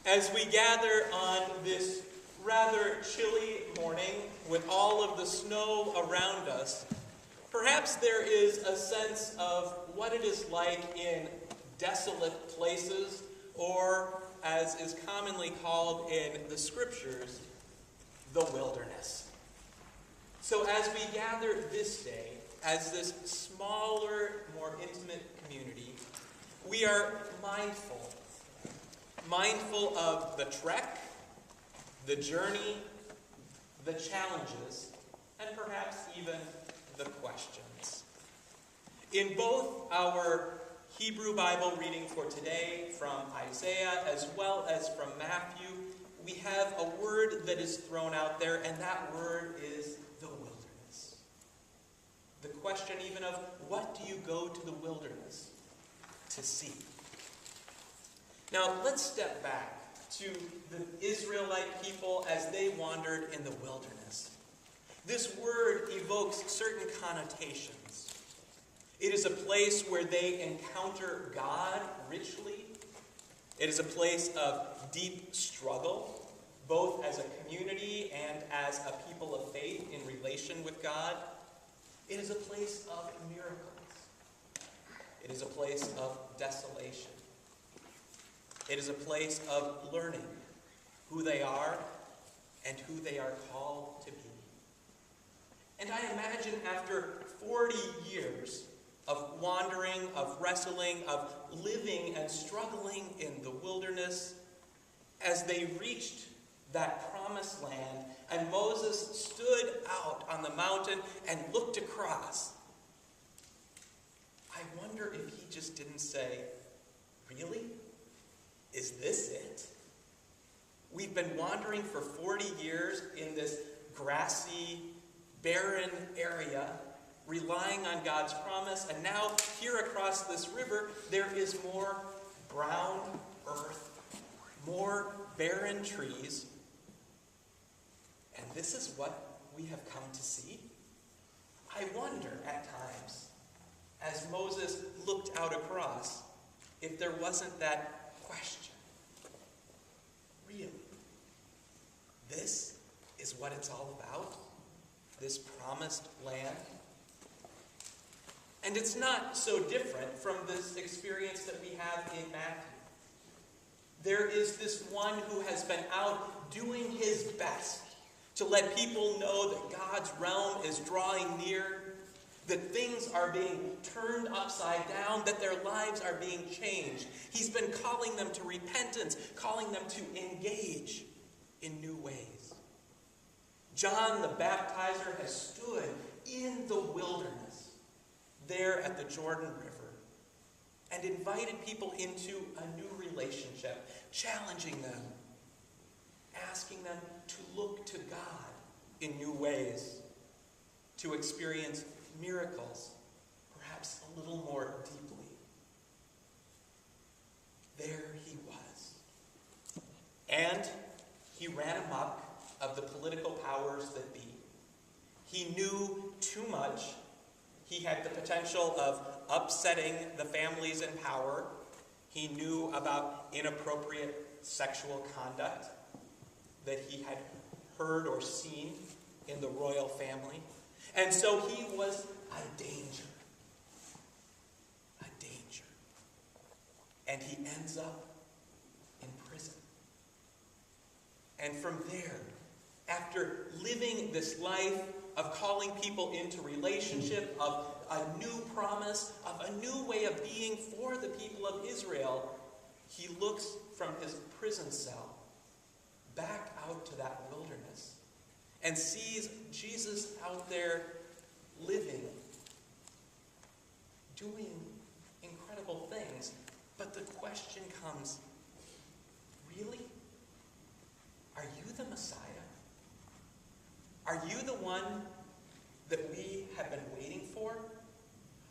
As we gather on this rather chilly morning with all of the snow around us, perhaps there is a sense of what it is like in desolate places, or as is commonly called in the scriptures, the wilderness. So as we gather this day, as this smaller, more intimate community, we are mindful of the trek, the journey, the challenges, and perhaps even the questions. In both our Hebrew Bible reading for today from Isaiah as well as from Matthew, we have a word that is thrown out there, and that word is the wilderness. The question even of, what do you go to the wilderness to see? Now, let's step back to the Israelite people as they wandered in the wilderness. This word evokes certain connotations. It is a place where they encounter God richly. It is a place of deep struggle, both as a community and as a people of faith in relation with God. It is a place of miracles. It is a place of desolation. It is a place of learning who they are and who they are called to be. And I imagine after 40 years of wandering, of wrestling, of living and struggling in the wilderness, as they reached that promised land and Moses stood out on the mountain and looked across, I wonder if he just didn't say, "Really? Is this it? We've been wandering for 40 years in this grassy, barren area, relying on God's promise, and now here across this river, there is more brown earth, more barren trees, and this is what we have come to see?" I wonder at times, as Moses looked out across, if there wasn't that question. Really? This is what it's all about? This promised land? And it's not so different from this experience that we have in Matthew. There is this one who has been out doing his best to let people know that God's realm is drawing near, that things are being turned upside down, that their lives are being changed. He's been calling them to repentance, calling them to engage in new ways. John the Baptizer has stood in the wilderness, there at the Jordan River, and invited people into a new relationship, challenging them, asking them to look to God in new ways, to experience miracles, perhaps a little more deeply. There he was. And he ran amok of the political powers that be. He knew too much. He had the potential of upsetting the families in power. He knew about inappropriate sexual conduct that he had heard or seen in the royal family. And so he was a danger. A danger. And he ends up in prison. And from there, after living this life of calling people into relationship, of a new promise, of a new way of being for the people of Israel, he looks from his prison cell back out to that wilderness and sees Jesus out there living, doing incredible things. But the question comes, really? Are you the Messiah? Are you the one that we have been waiting for?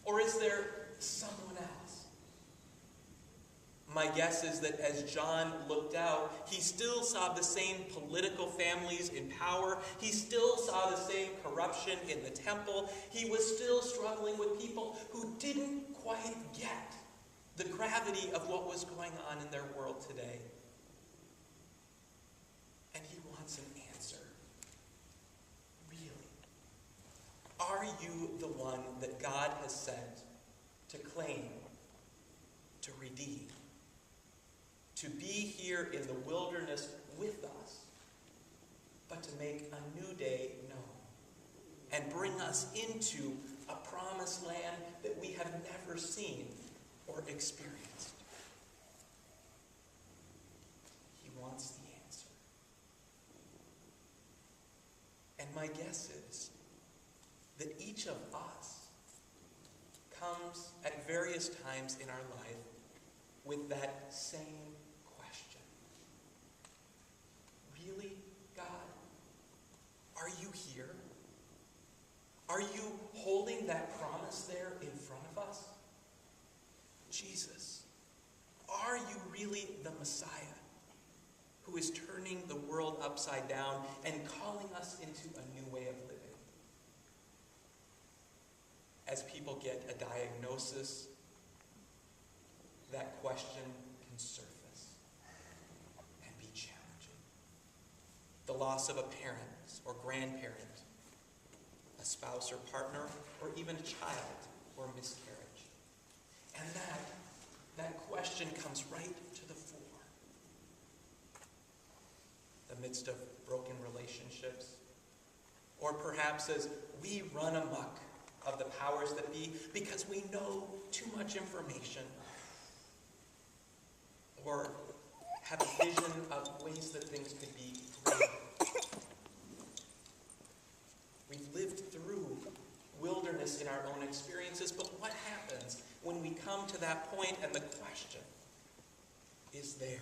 Or is there someone else? My guess is that as John looked out, he still saw the same political families in power. He still saw the same corruption in the temple. He was still struggling with people who didn't quite get the gravity of what was going on in their world today. you the one that God has sent to claim, to redeem, to be here in the wilderness with us, but to make a new day known and bring us into a promised land that we have never seen or experienced? He wants the answer. And my guess is that each of us comes at various times in our life with that same question. Really, God? Are you here? Are you holding that promise there in front of us? Jesus, are you really the Messiah who is turning the world upside down and calling us into a new way of living? As people get a diagnosis, that question can surface and be challenging. The loss of a parent or grandparent, a spouse or partner, or even a child or miscarriage. And that question comes right to the fore. The midst of broken relationships, or perhaps as we run amok of the powers that be because we know too much information, or have a vision of ways that things could be greater. We've lived through wilderness in our own experiences, but what happens when we come to that point and the question is there?